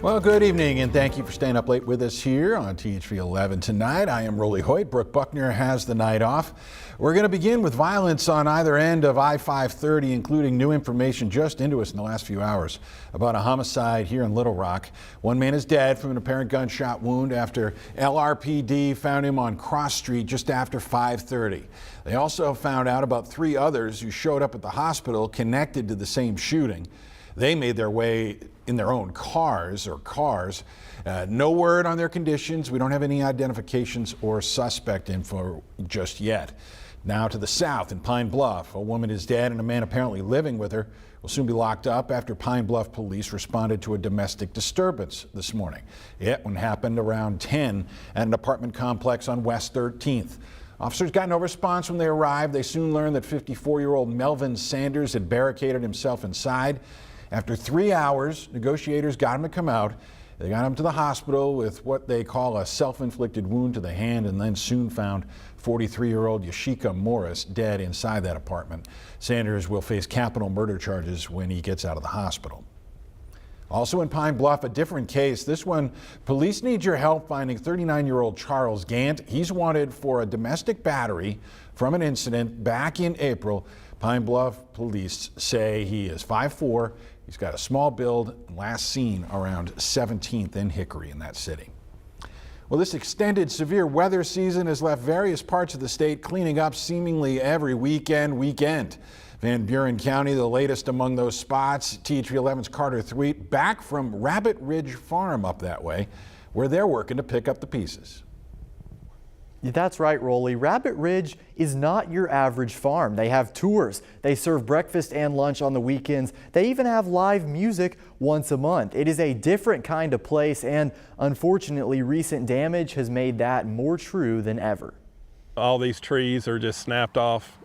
Well, good evening, and thank you for staying up late with us here on THV 11 tonight. I am Rolly Hoyt. Brooke Buckner has the night off. We're going to begin with violence on either end of I-530, including new information just into us in the last few hours about a homicide here in Little Rock. One man is dead from an apparent gunshot wound after LRPD found him on Cross Street just after 5:30. They also found out about 3 others who showed up at the hospital connected to the same shooting. They made their way in their own cars. No word on their conditions. We don't have any identifications or suspect info just yet. Now to the south in Pine Bluff, a woman is dead and a man apparently living with her will soon be locked up after Pine Bluff police responded to a domestic disturbance this morning. It happened around 10 at an apartment complex on West 13th. Officers got no response when they arrived. They soon learned that 54-year-old Melvin Sanders had barricaded himself inside. After 3 hours, negotiators got him to come out. They got him to the hospital with what they call a self-inflicted wound to the hand, and then soon found 43-year-old Yashika Morris dead inside that apartment. Sanders will face capital murder charges when he gets out of the hospital. Also in Pine Bluff, a different case. This one, police need your help finding 39-year-old Charles Gant. He's wanted for a domestic battery from an incident back in April. Pine Bluff police say he is 5'4". He's got a small build, last seen around 17th and Hickory in that city. Well, this extended severe weather season has left various parts of the state cleaning up seemingly every weekend. Van Buren County, the latest among those spots. THV 11's Carter Thweet back from Rabbit Ridge Farm up that way, where they're working to pick up the pieces. That's right, Rolly. Rabbit Ridge is not your average farm. They have tours. They serve breakfast and lunch on the weekends. They even have live music once a month. It is a different kind of place, and unfortunately, recent damage has made that more true than ever. All these trees are just snapped off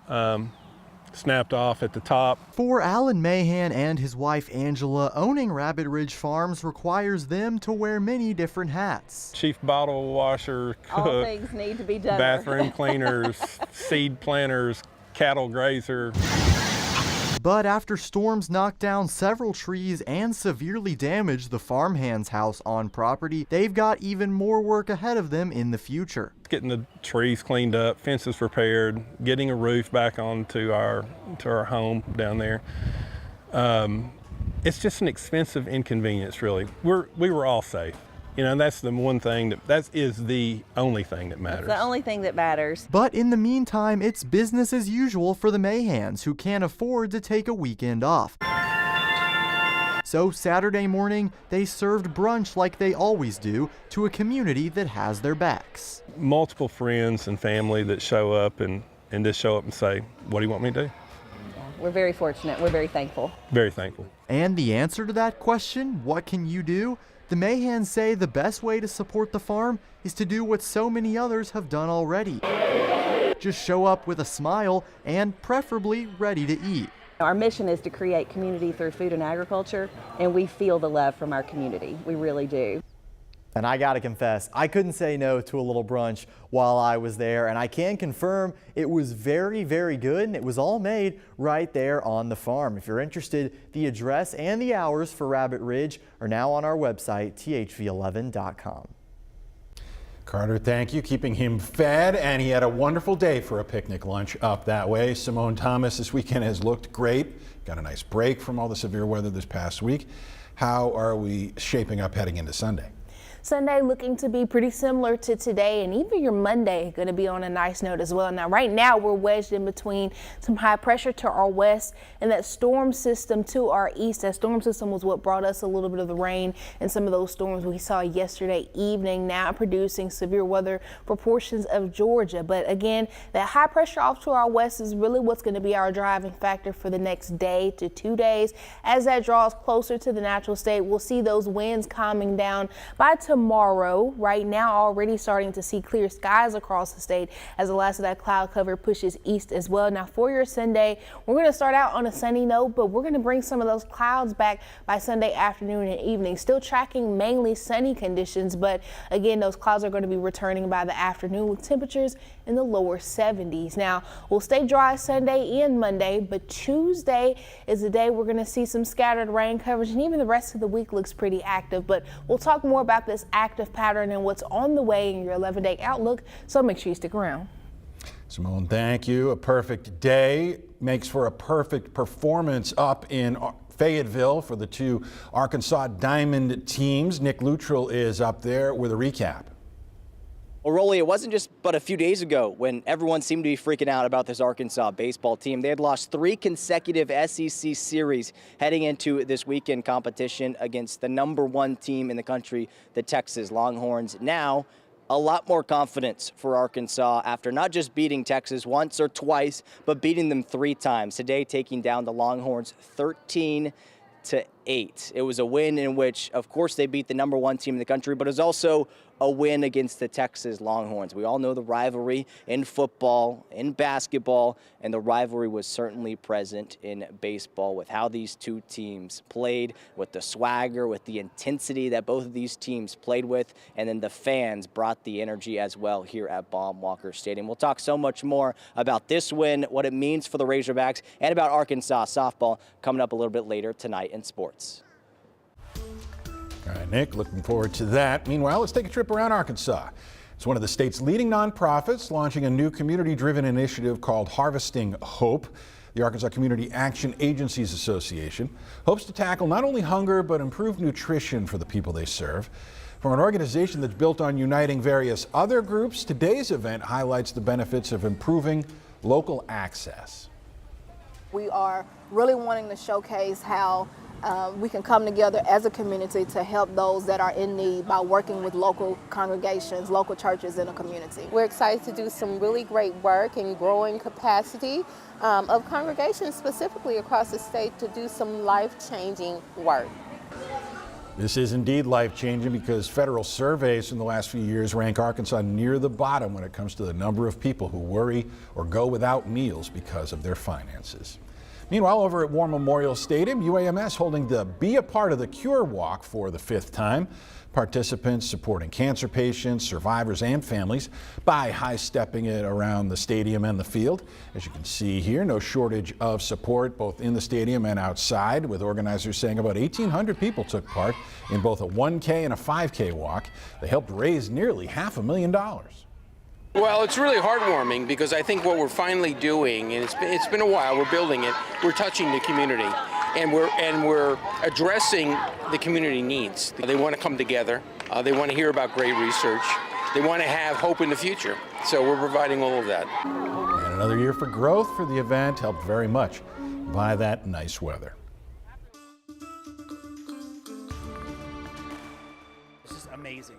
at the top. For Alan Mahan and his wife Angela, owning Rabbit Ridge Farms requires them to wear many different hats. Chief bottle washer, cook, all things need to be done. Bathroom cleaners, seed planters, cattle grazer. But after storms knocked down several trees and severely damaged the farmhand's house on property, they've got even more work ahead of them in the future. Getting the trees cleaned up, fences repaired, getting a roof back onto our home down there. It's just an expensive inconvenience, really. We were all safe. You know, that's the one thing that is the only thing that matters. It's the only thing that matters. But in the meantime, it's business as usual for the Mahans, who can't afford to take a weekend off. So Saturday morning, they served brunch like they always do to a community that has their backs. Multiple friends and family that show up and just show up and say, "What do you want me to do?" We're very fortunate. We're very thankful. Very thankful. And the answer to that question, what can you do? The Mahans say the best way to support the farm is to do what so many others have done already. Just show up with a smile and preferably ready to eat. Our mission is to create community through food and agriculture, and we feel the love from our community. We really do. And I gotta confess, I couldn't say no to a little brunch while I was there, and I can confirm it was very, very good, and it was all made right there on the farm. If you're interested, the address and the hours for Rabbit Ridge are now on our website, thv11.com. Carter, thank you. Keeping him fed, and he had a wonderful day for a picnic lunch up that way. Simone Thomas this weekend has looked great. Got a nice break from all the severe weather this past week. How are we shaping up heading into Sunday? Sunday looking to be pretty similar to today, and even your Monday going to be on a nice note as well. Now, right now, we're wedged in between some high pressure to our west and that storm system to our east. That storm system was what brought us a little bit of the rain and some of those storms we saw yesterday evening, now producing severe weather for portions of Georgia. But again, that high pressure off to our west is really what's going to be our driving factor for the next day to 2 days. As that draws closer to the natural state, we'll see those winds calming down by tomorrow. tomorrow. Right now, already starting to see clear skies across the state as the last of that cloud cover pushes east as well. Now for your Sunday, we're going to start out on a sunny note, but we're going to bring some of those clouds back by Sunday afternoon and evening. Still tracking mainly sunny conditions, but again, those clouds are going to be returning by the afternoon with temperatures in the lower 70s. Now we'll stay dry Sunday and Monday, but Tuesday is the day we're going to see some scattered rain coverage, and even the rest of the week looks pretty active. But we'll talk more about this active pattern and what's on the way in your 11-day outlook, so make sure you stick around. Simone, thank you. A perfect day makes for a perfect performance up in Fayetteville for the two Arkansas Diamond teams. Nick Luttrell is up there with a recap. Well, Rolly, it wasn't just but a few days ago when everyone seemed to be freaking out about this Arkansas baseball team. They had lost 3 consecutive SEC series heading into this weekend competition against the #1 team in the country, the Texas Longhorns. Now, a lot more confidence for Arkansas after not just beating Texas once or twice, but beating them 3 times. Today, taking down the Longhorns 13-8. It was a win in which, of course, they beat the #1 team in the country, but it was also a win against the Texas Longhorns. We all know the rivalry in football, in basketball, and the rivalry was certainly present in baseball with how these two teams played, with the swagger, with the intensity that both of these teams played with, and then the fans brought the energy as well here at Baum-Walker Stadium. We'll talk so much more about this win, what it means for the Razorbacks, and about Arkansas softball coming up a little bit later tonight in sports. All right, Nick, looking forward to that. Meanwhile, let's take a trip around Arkansas. It's one of the state's leading nonprofits launching a new community-driven initiative called Harvesting Hope. The Arkansas Community Action Agencies Association hopes to tackle not only hunger, but improve nutrition for the people they serve. From an organization that's built on uniting various other groups, today's event highlights the benefits of improving local access. We are really wanting to showcase how we can come together as a community to help those that are in need by working with local congregations, local churches in the community. We're excited to do some really great work in growing capacity of congregations specifically across the state to do some life-changing work. This is indeed life-changing because federal surveys in the last few years rank Arkansas near the bottom when it comes to the number of people who worry or go without meals because of their finances. Meanwhile, over at War Memorial Stadium, UAMS holding the Be a Part of the Cure Walk for the 5th time. Participants supporting cancer patients, survivors, and families by high-stepping it around the stadium and the field. As you can see here, no shortage of support both in the stadium and outside, with organizers saying about 1,800 people took part in both a 1K and a 5K walk. They helped raise nearly $500,000. Well, it's really heartwarming because I think what we're finally doing, and it's been a while, we're building it, we're touching the community, and we're addressing the community needs. They want to come together, they want to hear about great research, they want to have hope in the future, so we're providing all of that. And another year for growth for the event, helped very much by that nice weather. This is amazing.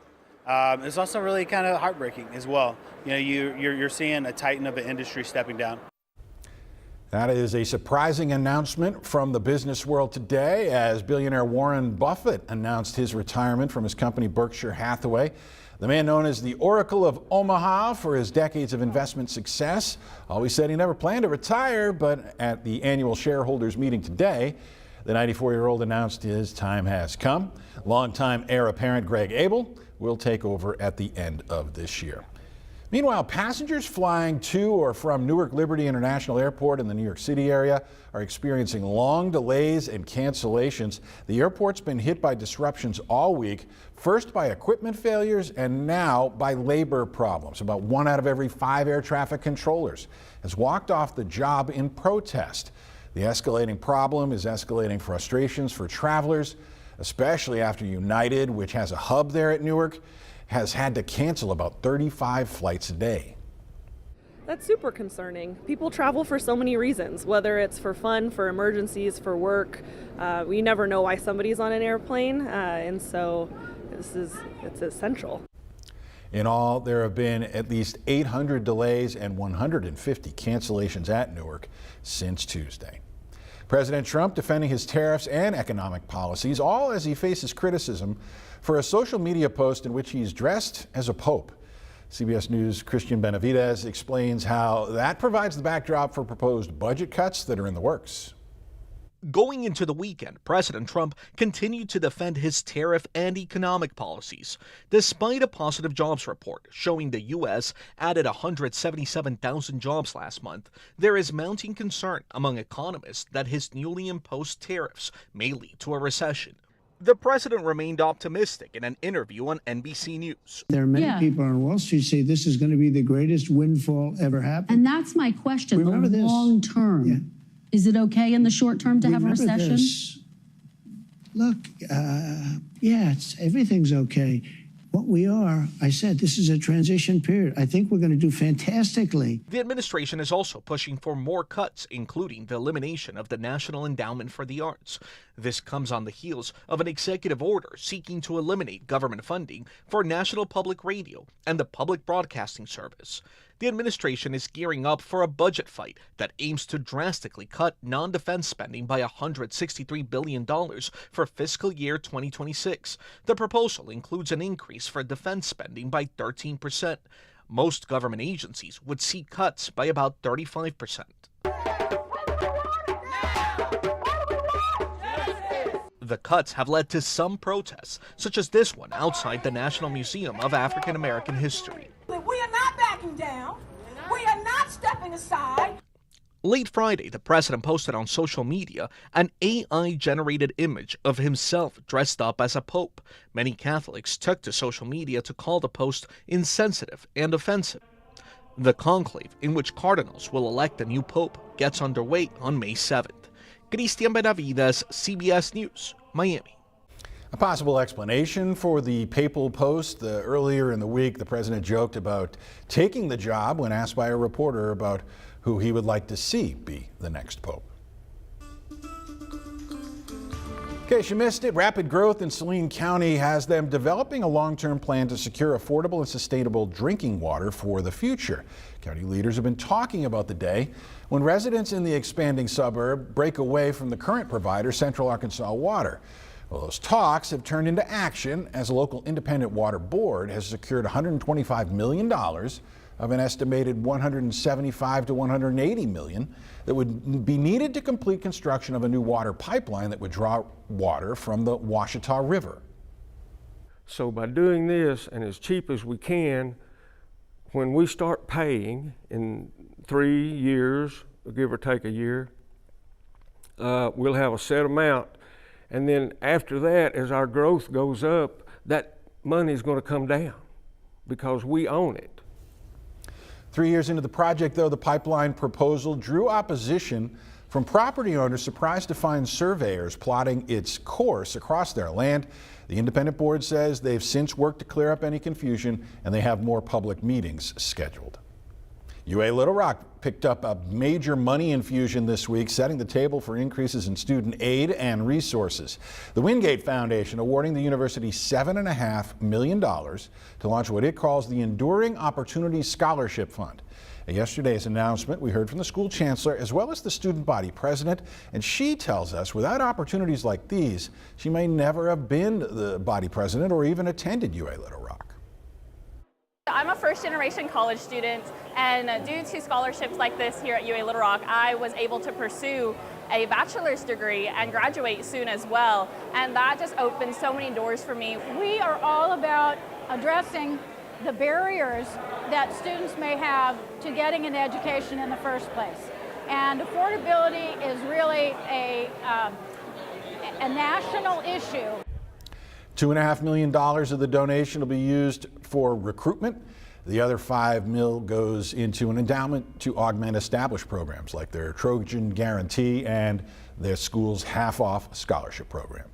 It's also really kind of heartbreaking as well. You know, you're seeing a titan of an industry stepping down. That is a surprising announcement from the business world today as billionaire Warren Buffett announced his retirement from his company Berkshire Hathaway. The man known as the Oracle of Omaha for his decades of investment success always said he never planned to retire, but at the annual shareholders meeting today, the 94-year-old announced his time has come. Longtime heir apparent Greg Abel will take over at the end of this year. Meanwhile, passengers flying to or from Newark Liberty International Airport in the New York City area are experiencing long delays and cancellations. The airport's been hit by disruptions all week, first by equipment failures and now by labor problems. About 1 out of every 5 air traffic controllers has walked off the job in protest. The escalating problem is escalating frustrations for travelers, especially after United, which has a hub there at Newark, has had to cancel about 35 flights a day. That's super concerning. People travel for so many reasons, whether it's for fun, for emergencies, for work. We never know why somebody's on an airplane, and so it's essential. In all, there have been at least 800 delays and 150 cancellations at Newark since Tuesday. President Trump defending his tariffs and economic policies, all as he faces criticism for a social media post in which he's dressed as a pope. CBS News' Christian Benavidez explains how that provides the backdrop for proposed budget cuts that are in the works. Going into the weekend, President Trump continued to defend his tariff and economic policies, despite a positive jobs report showing the U.S. added 177,000 jobs last month. There is mounting concern among economists that his newly imposed tariffs may lead to a recession. The president remained optimistic in an interview on NBC News. There are many people on Wall Street say this is going to be the greatest windfall ever happened. And that's my question, Remember the this. long term. Yeah. Is it okay in the short term to have a Remember recession? this. Look, yeah, everything's okay. What we are, I said, this is a transition period. I think we're going to do fantastically. The administration is also pushing for more cuts, including the elimination of the National Endowment for the Arts. This comes on the heels of an executive order seeking to eliminate government funding for National Public Radio and the Public Broadcasting Service. The administration is gearing up for a budget fight that aims to drastically cut non-defense spending by $163 billion for fiscal year 2026. The proposal includes an increase for defense spending by 13%. Most government agencies would see cuts by about 35%. The cuts have led to some protests, such as this one outside the National Museum of African American History. We are not backing down. We are not stepping aside. Late Friday, the president posted on social media an AI-generated image of himself dressed up as a pope. Many Catholics took to social media to call the post insensitive and offensive. The conclave, in which cardinals will elect a new pope, gets underway on May 7th. Christian Benavidez, CBS News, Miami. A possible explanation for the papal post. Earlier in the week, the president joked about taking the job when asked by a reporter about who he would like to see be the next pope. In case you missed it, rapid growth in Saline County has them developing a long-term plan to secure affordable and sustainable drinking water for the future. County leaders have been talking about the day when residents in the expanding suburb break away from the current provider, Central Arkansas Water. Well, those talks have turned into action as a local independent water board has secured $125 million of an estimated $175 to $180 million that would be needed to complete construction of a new water pipeline that would draw water from the Ouachita River. So by doing this, and as cheap as we can, when we start paying in 3 years, give or take a year, we'll have a set amount. And then after that, as our growth goes up, that money is going to come down because we own it. 3 years into the project, though, the pipeline proposal drew opposition from property owners surprised to find surveyors plotting its course across their land. The independent board says they've since worked to clear up any confusion and they have more public meetings scheduled. UA Little Rock picked up a major money infusion this week, setting the table for increases in student aid and resources. The Wingate Foundation awarding the university $7.5 million to launch what it calls the Enduring Opportunities Scholarship Fund. At yesterday's announcement, we heard from the school chancellor as well as the student body president, and she tells us without opportunities like these, she may never have been the body president or even attended UA Little Rock. I'm a first-generation college student, and due to scholarships like this here at UA Little Rock, I was able to pursue a bachelor's degree and graduate soon as well, and that just opened so many doors for me. We are all about addressing the barriers that students may have to getting an education in the first place, and affordability is really a national issue. $2.5 million of the donation will be used for recruitment. The other $5 million goes into an endowment to augment established programs like their Trojan Guarantee and their school's half-off scholarship program.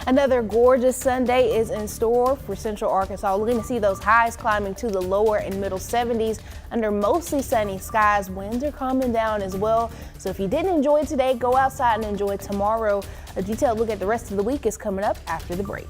Another gorgeous Sunday is in store for Central Arkansas. We're going to see those highs climbing to the lower and middle 70s under mostly sunny skies. Winds are calming down as well. So if you didn't enjoy today, go outside and enjoy tomorrow. A detailed look at the rest of the week is coming up after the break.